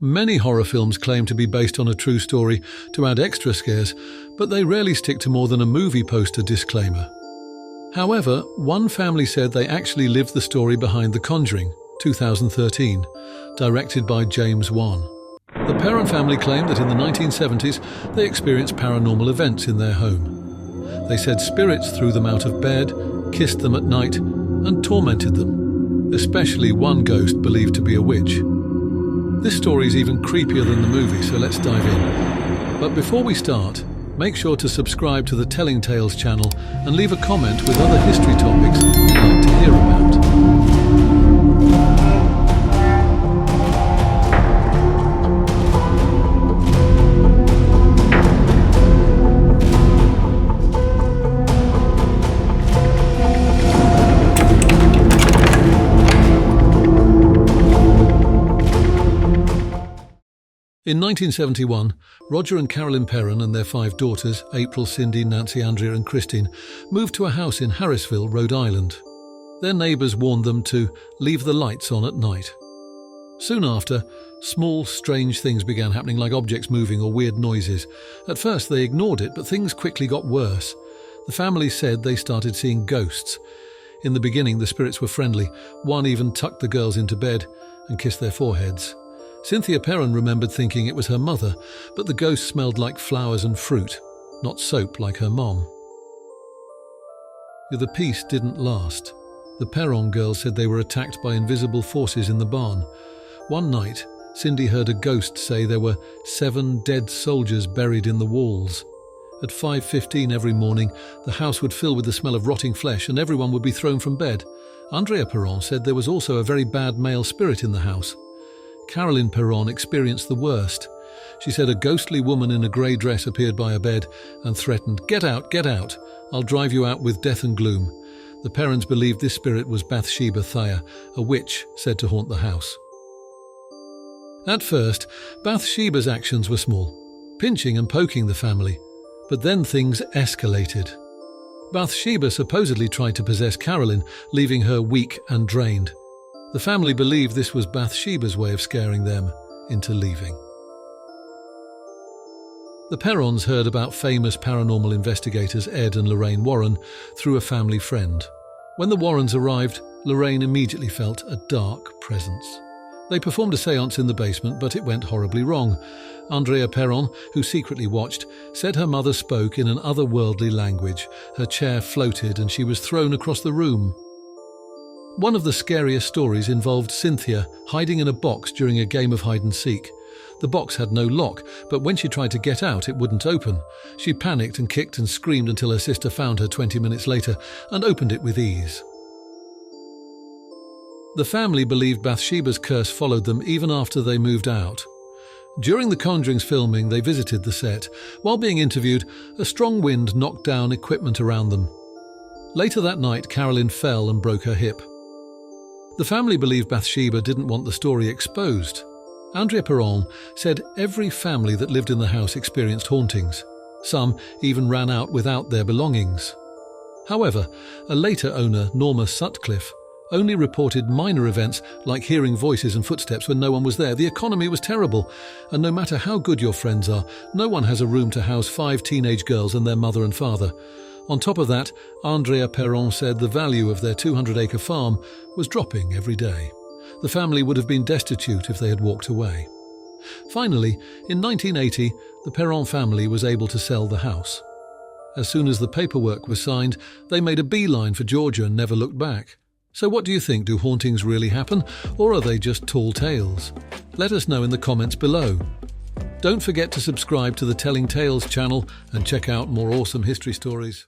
Many horror films claim to be based on a true story to add extra scares, but they rarely stick to more than a movie poster disclaimer. However, one family said they actually lived the story behind The Conjuring, 2013, directed by James Wan. The Perron family claimed that in the 1970s they experienced paranormal events in their home. They said spirits threw them out of bed, kissed them at night, and tormented them, especially one ghost believed to be a witch. This story is even creepier than the movie, so let's dive in. But before we start, make sure to subscribe to the Telling Tales channel and leave a comment with other history topics you'd like to hear about. In 1971, Roger and Carolyn Perron and their 5 daughters, April, Cindy, Nancy, Andrea and Christine, moved to a house in Harrisville, Rhode Island. Their neighbours warned them to leave the lights on at night. Soon after, small, strange things began happening, like objects moving or weird noises. At first they ignored it, but things quickly got worse. The family said they started seeing ghosts. In the beginning, the spirits were friendly. One even tucked the girls into bed and kissed their foreheads. Cynthia Perron remembered thinking it was her mother, but the ghost smelled like flowers and fruit, not soap like her mom. The peace didn't last. The Perron girls said they were attacked by invisible forces in the barn. One night, Cindy heard a ghost say there were 7 dead soldiers buried in the walls. At 5:15 every morning, the house would fill with the smell of rotting flesh and everyone would be thrown from bed. Andrea Perron said there was also a very bad male spirit in the house. Carolyn Perron experienced the worst. She said a ghostly woman in a grey dress appeared by her bed and threatened, "Get out, get out. I'll drive you out with death and gloom." The Perrons believed this spirit was Bathsheba Thayer, a witch said to haunt the house. At first, Bathsheba's actions were small, pinching and poking the family. But then things escalated. Bathsheba supposedly tried to possess Carolyn, leaving her weak and drained. The family believed this was Bathsheba's way of scaring them into leaving. The Perrons heard about famous paranormal investigators Ed and Lorraine Warren through a family friend. When the Warrens arrived, Lorraine immediately felt a dark presence. They performed a séance in the basement, but it went horribly wrong. Andrea Perron, who secretly watched, said her mother spoke in an otherworldly language. Her chair floated and she was thrown across the room. One of the scariest stories involved Cynthia hiding in a box during a game of hide-and-seek. The box had no lock, but when she tried to get out, it wouldn't open. She panicked and kicked and screamed until her sister found her 20 minutes later and opened it with ease. The family believed Bathsheba's curse followed them even after they moved out. During The Conjuring's filming, they visited the set. While being interviewed, a strong wind knocked down equipment around them. Later that night, Carolyn fell and broke her hip. The family believed Bathsheba didn't want the story exposed. Andrea Perron said every family that lived in the house experienced hauntings. Some even ran out without their belongings. However, a later owner, Norma Sutcliffe, only reported minor events like hearing voices and footsteps when no one was there. The economy was terrible, and no matter how good your friends are, no one has a room to house 5 teenage girls and their mother and father. On top of that, Andrea Perron said the value of their 200-acre farm was dropping every day. The family would have been destitute if they had walked away. Finally, in 1980, the Perron family was able to sell the house. As soon as the paperwork was signed, they made a beeline for Georgia and never looked back. So what do you think? Do hauntings really happen, or are they just tall tales? Let us know in the comments below. Don't forget to subscribe to the Telling Tales channel and check out more awesome history stories.